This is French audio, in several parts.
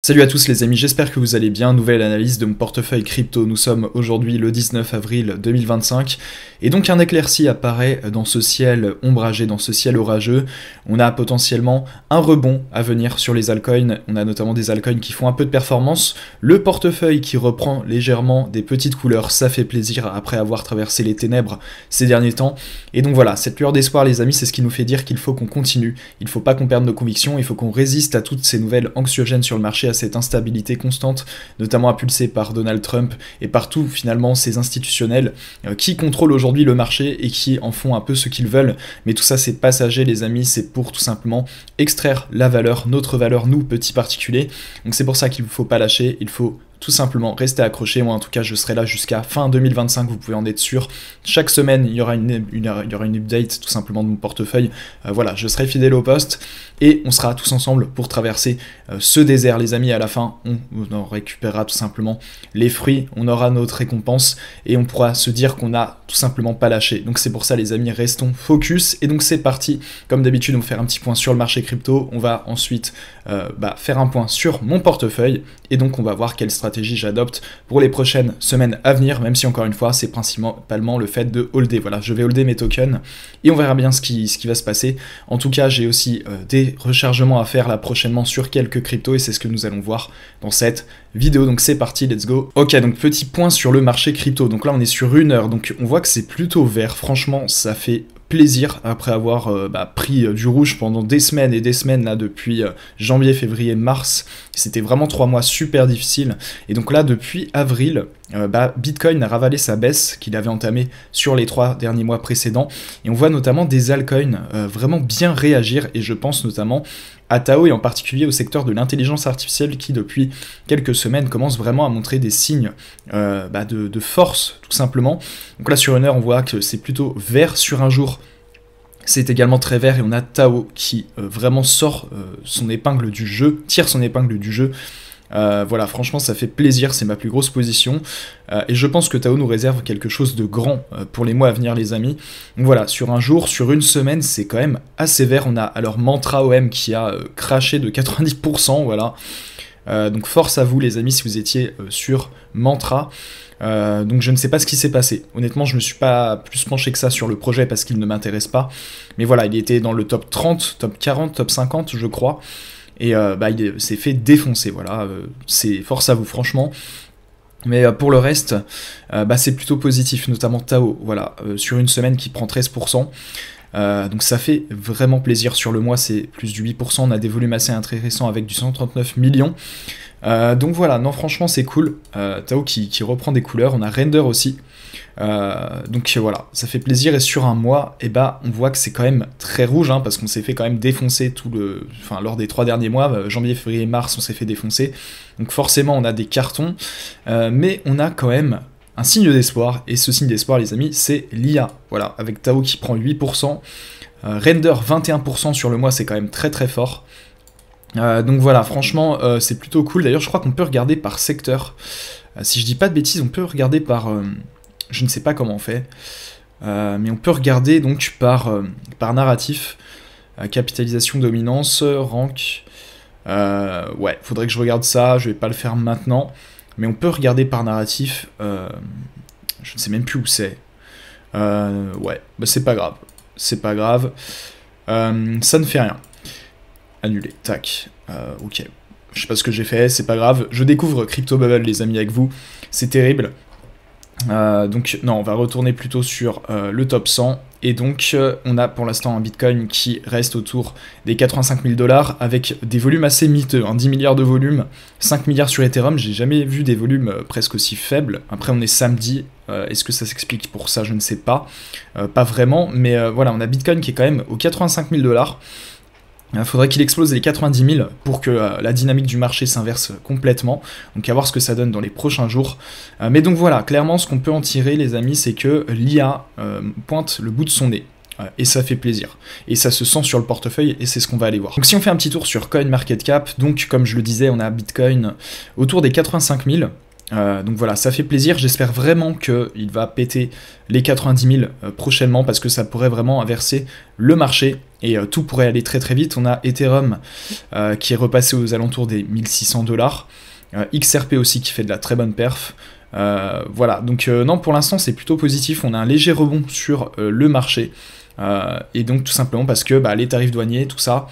Salut à tous les amis, j'espère que vous allez bien. Nouvelle analyse de mon portefeuille crypto. Nous sommes aujourd'hui le 19 avril 2025 et donc un éclairci apparaît dans ce ciel ombragé, dans ce ciel orageux. On a potentiellement un rebond à venir sur les altcoins. On a notamment des altcoins qui font un peu de performance. Le portefeuille qui reprend légèrement des petites couleurs, ça fait plaisir après avoir traversé les ténèbres ces derniers temps. Et donc voilà, cette lueur d'espoir les amis, c'est ce qui nous fait dire qu'il faut qu'on continue. Il ne faut pas qu'on perde nos convictions, il faut qu'on résiste à toutes ces nouvelles anxiogènes sur le marché, à cette instabilité constante, notamment impulsée par Donald Trump et par tous finalement ces institutionnels qui contrôlent aujourd'hui le marché et qui en font un peu ce qu'ils veulent. Mais tout ça c'est passager les amis, c'est pour tout simplement extraire la valeur, notre valeur, nous petits particuliers. Donc c'est pour ça qu'il ne faut pas lâcher, il faut tout simplement rester accroché. Moi en tout cas je serai là jusqu'à fin 2025, vous pouvez en être sûr. Chaque semaine il y aura une update tout simplement de mon portefeuille. Voilà, je serai fidèle au poste et on sera tous ensemble pour traverser ce désert les amis. À la fin on en récupérera tout simplement les fruits, on aura notre récompense et on pourra se dire qu'on a tout simplement pas lâché. Donc c'est pour ça les amis, restons focus. Et donc c'est parti, comme d'habitude on va faire un petit point sur le marché crypto, on va ensuite faire un point sur mon portefeuille et donc on va voir quelle stratégie j'adopte pour les prochaines semaines à venir, même si encore une fois c'est principalement le fait de holder. Voilà, je vais holder mes tokens et on verra bien ce qui va se passer. En tout cas j'ai aussi des rechargements à faire là prochainement sur quelques cryptos et c'est ce que nous allons voir dans cette vidéo. Donc c'est parti, let's go. Ok, donc petit point sur le marché crypto. Donc là on est sur 1 heure, donc on voit que c'est plutôt vert. Franchement ça fait plaisir après avoir pris du rouge pendant des semaines et des semaines là depuis janvier, février, mars. C'était vraiment 3 mois super difficiles. Et donc là depuis avril, Bitcoin a ravalé sa baisse qu'il avait entamée sur les 3 derniers mois précédents. Et on voit notamment des altcoins vraiment bien réagir et je pense notamment à Tao et en particulier au secteur de l'intelligence artificielle qui depuis quelques semaines commence vraiment à montrer des signes de force tout simplement. Donc là sur 1 heure on voit que c'est plutôt vert, sur un jour c'est également très vert et on a Tao qui vraiment sort son épingle du jeu, tire son épingle du jeu. Voilà, franchement ça fait plaisir, c'est ma plus grosse position et je pense que Tao nous réserve quelque chose de grand pour les mois à venir les amis. Donc voilà, sur un jour, sur une semaine c'est quand même assez vert. On a alors Mantra OM qui a craché de 90%, voilà. Donc force à vous les amis si vous étiez sur Mantra. Donc je ne sais pas ce qui s'est passé. Honnêtement, je ne me suis pas plus penché que ça sur le projet parce qu'il ne m'intéresse pas. Mais voilà, il était dans le top 30, top 40, top 50 je crois. Et il s'est fait défoncer, voilà. C'est force à vous franchement. Mais pour le reste, c'est plutôt positif, notamment Tao, voilà, sur une semaine qui prend 13%. Donc ça fait vraiment plaisir. Sur le mois c'est plus du 8%, on a des volumes assez intéressants avec du 139 millions. Donc voilà, non franchement c'est cool. Tao qui reprend des couleurs, on a Render aussi. Donc voilà, ça fait plaisir. Et sur un mois, on voit que c'est quand même très rouge, parce qu'on s'est fait quand même défoncer lors des 3 derniers mois, janvier, février, mars, on s'est fait défoncer. Donc forcément on a des cartons, mais on a quand même un signe d'espoir, et ce signe d'espoir les amis c'est l'IA, voilà, avec Tao qui prend 8%, Render 21% sur le mois, c'est quand même très très fort. Donc voilà, franchement c'est plutôt cool. D'ailleurs je crois qu'on peut regarder par secteur, si je dis pas de bêtises on peut regarder par, je ne sais pas comment on fait, mais on peut regarder donc par narratif, capitalisation, dominance, rank, ouais, faudrait que je regarde ça, je vais pas le faire maintenant. Mais on peut regarder par narratif, je ne sais même plus où c'est. Ouais, c'est pas grave. C'est pas grave. Ça ne fait rien. Annuler, tac. Ok. Je sais pas ce que j'ai fait, c'est pas grave. Je découvre Crypto Bubble, les amis, avec vous. C'est terrible. Donc, non, on va retourner plutôt sur le top 100. Et donc, on a pour l'instant un Bitcoin qui reste autour des 85 000 $, avec des volumes assez miteux, 10 milliards de volumes, 5 milliards sur Ethereum, j'ai jamais vu des volumes presque aussi faibles. Après, on est samedi, est-ce que ça s'explique pour ça, je ne sais pas. Pas vraiment, mais voilà, on a Bitcoin qui est quand même aux 85 000 $. Il faudrait qu'il explose les 90 000 pour que la dynamique du marché s'inverse complètement. Donc à voir ce que ça donne dans les prochains jours. Mais donc voilà, clairement ce qu'on peut en tirer les amis, c'est que l'IA pointe le bout de son nez. Et ça fait plaisir. Et ça se sent sur le portefeuille et c'est ce qu'on va aller voir. Donc si on fait un petit tour sur CoinMarketCap, donc comme je le disais, on a Bitcoin autour des 85 000. Donc voilà, ça fait plaisir, j'espère vraiment qu'il va péter les 90 000 prochainement parce que ça pourrait vraiment inverser le marché et tout pourrait aller très très vite. On a Ethereum qui est repassé aux alentours des 1600$, XRP aussi qui fait de la très bonne perf. Voilà, donc non, pour l'instant c'est plutôt positif, on a un léger rebond sur le marché, et donc tout simplement parce que les tarifs douaniers, tout ça,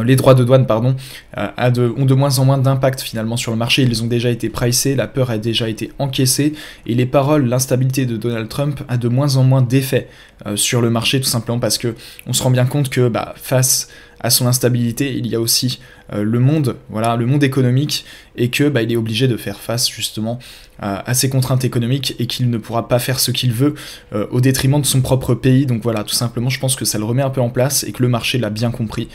les droits de douane, pardon, ont de moins en moins d'impact finalement sur le marché. Ils ont déjà été pricés, la peur a déjà été encaissée, et les paroles, l'instabilité de Donald Trump a de moins en moins d'effet sur le marché, tout simplement parce que on se rend bien compte que face à son instabilité, il y a aussi le monde, voilà, le monde économique, et que il est obligé de faire face justement à ses contraintes économiques, et qu'il ne pourra pas faire ce qu'il veut au détriment de son propre pays. Donc voilà, tout simplement, je pense que ça le remet un peu en place, et que le marché l'a bien compris,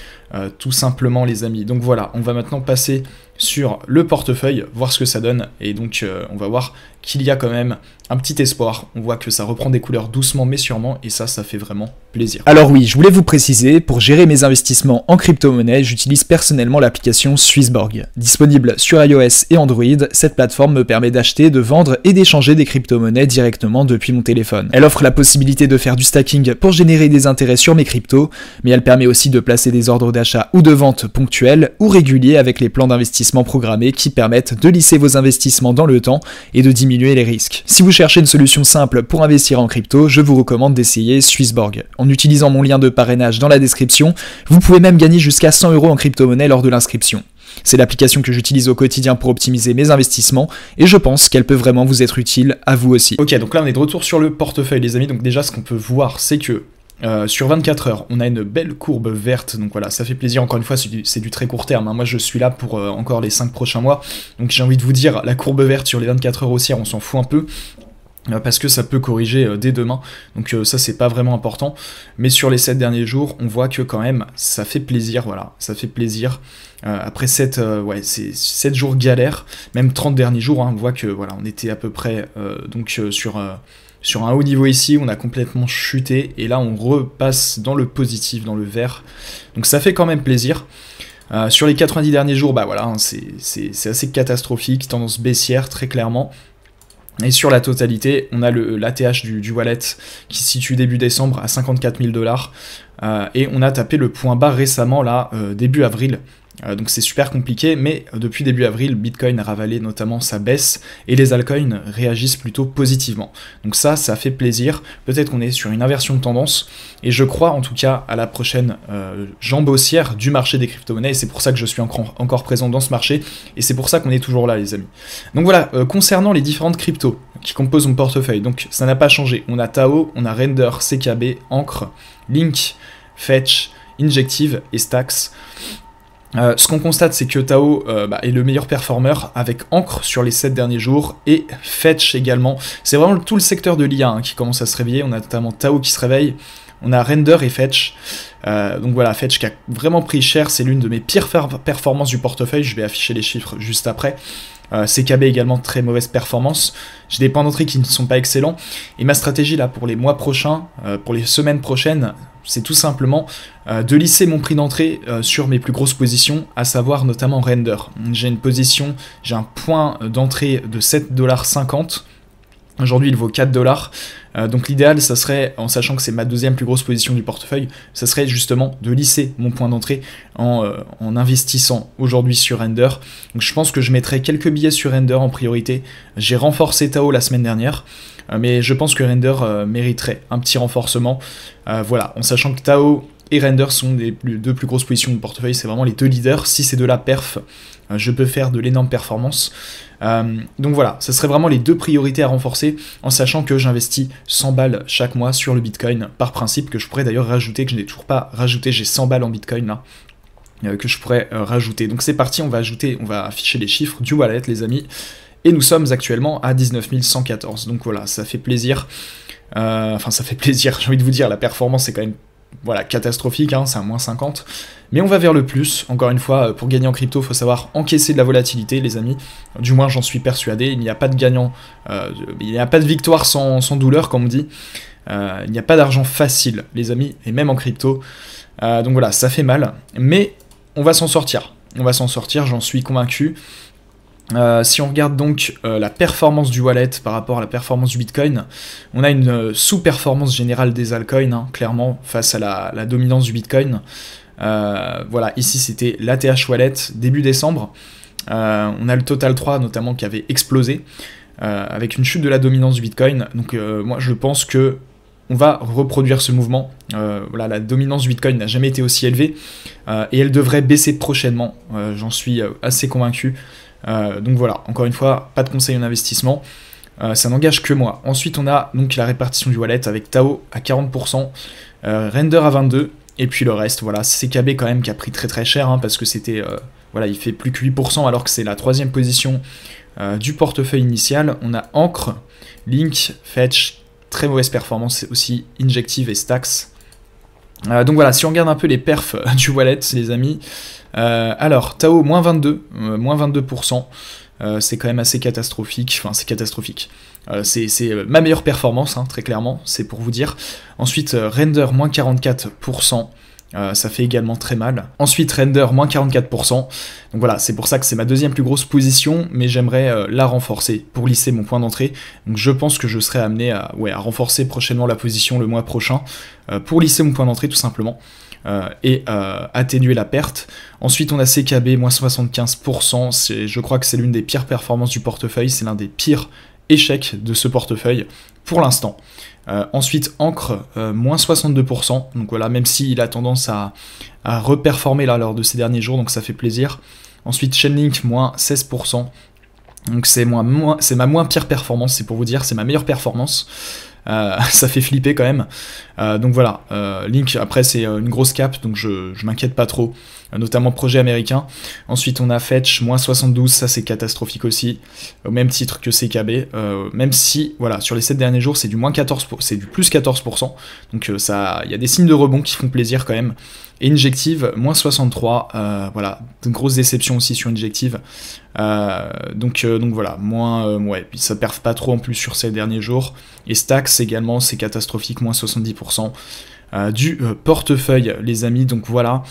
tout simplement les amis. Donc voilà, on va maintenant passer sur le portefeuille, voir ce que ça donne, et donc on va voir qu'il y a quand même un petit espoir. On voit que ça reprend des couleurs doucement mais sûrement, et ça fait vraiment plaisir. Alors oui, je voulais vous préciser, pour gérer mes investissements en crypto-monnaie, j'utilise personnellement l'application Swissborg. Disponible sur iOS et Android, cette plateforme me permet d'acheter, de vendre et d'échanger des crypto-monnaies directement depuis mon téléphone. Elle offre la possibilité de faire du stacking pour générer des intérêts sur mes cryptos, mais elle permet aussi de placer des ordres d'achat ou de vente ponctuels ou réguliers avec les plans d'investissement programmés qui permettent de lisser vos investissements dans le temps et de diminuer les risques. Si vous cherchez une solution simple pour investir en crypto, je vous recommande d'essayer Swissborg. En utilisant mon lien de parrainage dans la description, vous pouvez même gagner jusqu'à 100€ en crypto-monnaie lors de l'inscription. C'est l'application que j'utilise au quotidien pour optimiser mes investissements, et je pense qu'elle peut vraiment vous être utile à vous aussi. Ok, donc là on est de retour sur le portefeuille les amis. Donc déjà ce qu'on peut voir, c'est que sur 24 heures, on a une belle courbe verte, donc voilà, ça fait plaisir. Encore une fois, c'est du très court terme, hein. Moi je suis là pour encore les 5 prochains mois, donc j'ai envie de vous dire, la courbe verte sur les 24 heures haussières, on s'en fout un peu, parce que ça peut corriger dès demain, donc ça c'est pas vraiment important. Mais sur les 7 derniers jours, on voit que quand même, ça fait plaisir, voilà, ça fait plaisir. Après 7 jours galères, même 30 derniers jours, hein, on voit que voilà, on était à peu près sur un haut niveau ici, on a complètement chuté, et là on repasse dans le positif, dans le vert, donc ça fait quand même plaisir. Sur les 90 derniers jours, voilà, hein, c'est assez catastrophique, tendance baissière très clairement. Et sur la totalité, on a l'ATH du wallet qui se situe début décembre à 54 000$, et on a tapé le point bas récemment là, début avril. Donc c'est super compliqué, mais depuis début avril, Bitcoin a ravalé notamment sa baisse, et les altcoins réagissent plutôt positivement. Donc ça fait plaisir. Peut-être qu'on est sur une inversion de tendance, et je crois en tout cas à la prochaine jambe haussière du marché des crypto-monnaies, et c'est pour ça que je suis encore présent dans ce marché, et c'est pour ça qu'on est toujours là les amis. Donc voilà, concernant les différentes cryptos qui composent mon portefeuille, donc ça n'a pas changé. On a Tao, on a Render, CKB, Ancre, Link, Fetch, Injective et Stacks. Ce qu'on constate, c'est que Tao est le meilleur performeur, avec Ancre sur les 7 derniers jours, et Fetch également. C'est vraiment tout le secteur de l'IA qui commence à se réveiller. On a notamment Tao qui se réveille, on a Render et Fetch. Donc voilà, Fetch qui a vraiment pris cher, c'est l'une de mes pires performances du portefeuille, je vais afficher les chiffres juste après. CKB également, très mauvaise performance. J'ai des points d'entrée qui ne sont pas excellents, et ma stratégie là pour les mois prochains, pour les semaines prochaines, c'est tout simplement de lisser mon prix d'entrée sur mes plus grosses positions, à savoir notamment Render. J'ai un point d'entrée de 7,50$. Aujourd'hui, il vaut 4$. Donc l'idéal, ça serait, en sachant que c'est ma deuxième plus grosse position du portefeuille, ça serait justement de lisser mon point d'entrée en investissant aujourd'hui sur Render. Donc je pense que je mettrai quelques billets sur Render en priorité. J'ai renforcé Tao la semaine dernière, mais je pense que Render mériterait un petit renforcement. Voilà, en sachant que Tao et Render sont les deux plus grosses positions du portefeuille, c'est vraiment les deux leaders. Si c'est de la perf, je peux faire de l'énorme performance. Donc voilà, ce serait vraiment les deux priorités à renforcer, en sachant que j'investis 100 balles chaque mois sur le Bitcoin, par principe, que je pourrais d'ailleurs rajouter, que je n'ai toujours pas rajouté. J'ai 100 balles en Bitcoin là, que je pourrais rajouter. Donc c'est parti, on va afficher les chiffres du wallet les amis, et nous sommes actuellement à 19 114. Donc voilà, ça fait plaisir. Enfin ça fait plaisir, j'ai envie de vous dire, la performance est quand même catastrophique, hein, c'est à moins 50. Mais on va vers le plus. Encore une fois, pour gagner en crypto, il faut savoir encaisser de la volatilité, les amis. Du moins, j'en suis persuadé. Il n'y a pas de gagnant, il n'y a pas de victoire sans douleur, comme on dit. Il n'y a pas d'argent facile, les amis, et même en crypto. Donc voilà, ça fait mal. Mais on va s'en sortir. On va s'en sortir, j'en suis convaincu. Si on regarde donc la performance du wallet par rapport à la performance du Bitcoin, on a une sous-performance générale des altcoins, hein, clairement, face à la dominance du Bitcoin. Voilà, ici c'était l'ATH Wallet début décembre. On a le Total 3 notamment qui avait explosé avec une chute de la dominance du Bitcoin. Donc moi je pense que on va reproduire ce mouvement. Voilà, la dominance du Bitcoin n'a jamais été aussi élevée et elle devrait baisser prochainement. J'en suis assez convaincu. Donc voilà, encore une fois, pas de conseil en investissement. Ça n'engage que moi. Ensuite, on a donc la répartition du wallet avec Tao à 40%, Render à 22%, et puis le reste, voilà, CKB quand même qui a pris très très cher, hein, parce que c'était, voilà, il fait plus que 8% alors que c'est la 3e position du portefeuille initial. On a Ancre, Link, Fetch, très mauvaise performance aussi, Injective et Stacks. Donc voilà, si on regarde un peu les perfs du wallet, les amis, alors Tao moins 22%, c'est quand même assez catastrophique, enfin c'est catastrophique. C'est ma meilleure performance, hein, très clairement, c'est pour vous dire. Ensuite, Render moins 44%. Ça fait également très mal. Ensuite, Render, moins 44%. Donc voilà, c'est pour ça que c'est ma 2e plus grosse position, mais j'aimerais la renforcer pour lisser mon point d'entrée. Donc je pense que je serai amené à renforcer prochainement la position le mois prochain, pour lisser mon point d'entrée tout simplement, et atténuer la perte. Ensuite, on a CKB, moins 75%. Je crois que c'est l'une des pires performances du portefeuille, c'est l'un des pires échecs de ce portefeuille pour l'instant. Ensuite, Ancre, moins 62%, donc voilà, même s'il a tendance à reperformer là lors de ces derniers jours, donc ça fait plaisir. Ensuite, Chainlink, moins 16%, donc c'est ma moins pire performance, c'est pour vous dire, c'est ma meilleure performance. Ça fait flipper quand même. Donc voilà, Link, après c'est une grosse cap, donc je m'inquiète pas trop, notamment projet américain. Ensuite on a Fetch, moins 72, ça c'est catastrophique aussi, au même titre que CKB, même si, voilà, sur les 7 derniers jours c'est du moins 14%, c'est du plus 14%, donc ça, il y a des signes de rebond qui font plaisir quand même. Et Injective, moins 63, voilà, une grosse déception aussi sur Injective. Donc voilà, ouais, ça perf pas trop en plus sur ces derniers jours. Et Stacks également, c'est catastrophique, moins 70% du portefeuille, les amis. Donc voilà,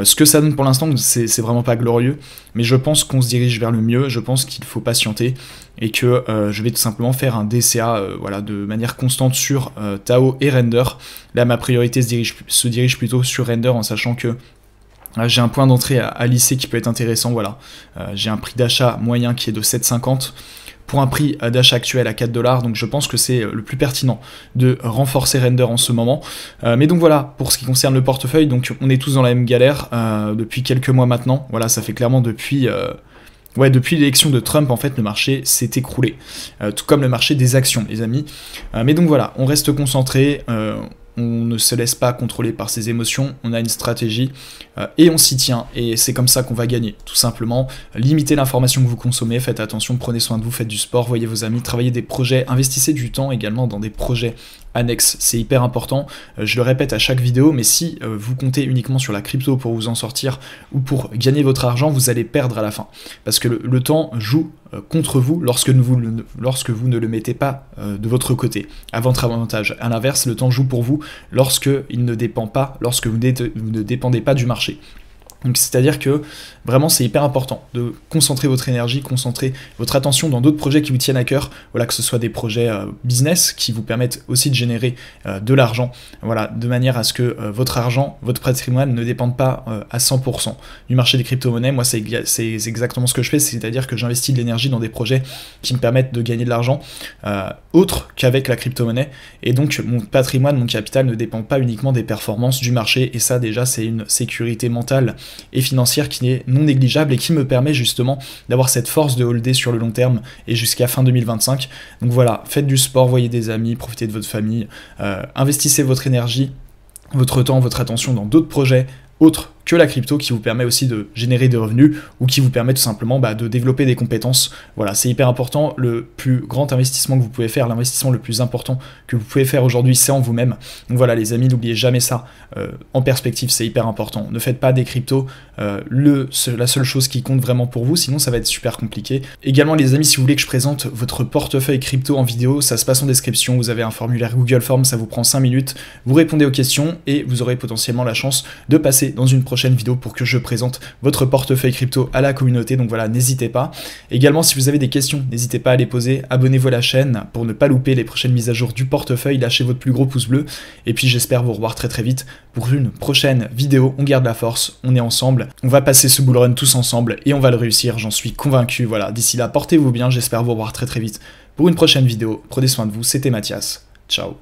ce que ça donne pour l'instant, c'est vraiment pas glorieux, mais je pense qu'on se dirige vers le mieux, je pense qu'il faut patienter, et que je vais tout simplement faire un DCA voilà, de manière constante sur Tao et Render. Là, ma priorité se dirige plutôt sur Render, en sachant que j'ai un point d'entrée à lisser qui peut être intéressant, voilà. J'ai un prix d'achat moyen qui est de 7,50 pour un prix d'achat actuel à 4$, donc je pense que c'est le plus pertinent de renforcer Render en ce moment. Mais donc voilà, pour ce qui concerne le portefeuille, donc on est tous dans la même galère depuis quelques mois maintenant. Voilà, ça fait clairement depuis l'élection de Trump, en fait, le marché s'est écroulé, tout comme le marché des actions, les amis. Mais donc voilà, on reste concentré, on ne se laisse pas contrôler par ses émotions, on a une stratégie et on s'y tient, et c'est comme ça qu'on va gagner, tout simplement. Limitez l'information que vous consommez, faites attention, prenez soin de vous, faites du sport, voyez vos amis, travaillez des projets, investissez du temps également dans des projets annexes, c'est hyper important, je le répète à chaque vidéo, mais si vous comptez uniquement sur la crypto pour vous en sortir ou pour gagner votre argent, vous allez perdre à la fin, parce que le temps joue contre vous lorsque vous ne le mettez pas de votre côté, à votre avantage. À l'inverse, le temps joue pour vous lorsque il ne dépend pas, lorsque vous ne dépendez pas du marché. Donc c'est-à-dire que vraiment c'est hyper important de concentrer votre énergie, concentrer votre attention dans d'autres projets qui vous tiennent à cœur, voilà, que ce soit des projets business qui vous permettent aussi de générer de l'argent, voilà, de manière à ce que votre argent, votre patrimoine ne dépende pas à 100% du marché des crypto-monnaies. Moi c'est exactement ce que je fais, c'est-à-dire que j'investis de l'énergie dans des projets qui me permettent de gagner de l'argent autre qu'avec la crypto-monnaie, et donc mon patrimoine, mon capital ne dépend pas uniquement des performances du marché, et ça déjà c'est une sécurité mentale et financière qui est non négligeable et qui me permet justement d'avoir cette force de holder sur le long terme et jusqu'à fin 2025. Donc voilà, faites du sport, voyez des amis, profitez de votre famille, investissez votre énergie, votre temps, votre attention dans d'autres projets autres que la crypto, qui vous permet aussi de générer des revenus ou qui vous permet tout simplement de développer des compétences. Voilà, c'est hyper important. Le plus grand investissement que vous pouvez faire, l'investissement le plus important que vous pouvez faire aujourd'hui, c'est en vous-même. Donc voilà les amis, n'oubliez jamais ça. En perspective, c'est hyper important. Ne faites pas des cryptos la seule chose qui compte vraiment pour vous, sinon ça va être super compliqué. Également les amis, si vous voulez que je présente votre portefeuille crypto en vidéo, ça se passe en description. Vous avez un formulaire Google Form, ça vous prend 5 minutes. Vous répondez aux questions et vous aurez potentiellement la chance de passer dans une prochaine prochaine vidéo pour que je présente votre portefeuille crypto à la communauté, donc voilà, n'hésitez pas. Également, si vous avez des questions, n'hésitez pas à les poser, abonnez-vous à la chaîne pour ne pas louper les prochaines mises à jour du portefeuille, lâchez votre plus gros pouce bleu, et puis j'espère vous revoir très vite pour une prochaine vidéo. On garde la force, on est ensemble, on va passer ce bull run tous ensemble, et on va le réussir, j'en suis convaincu. Voilà, d'ici là, portez-vous bien, j'espère vous revoir très vite pour une prochaine vidéo. Prenez soin de vous, c'était Mathias, ciao.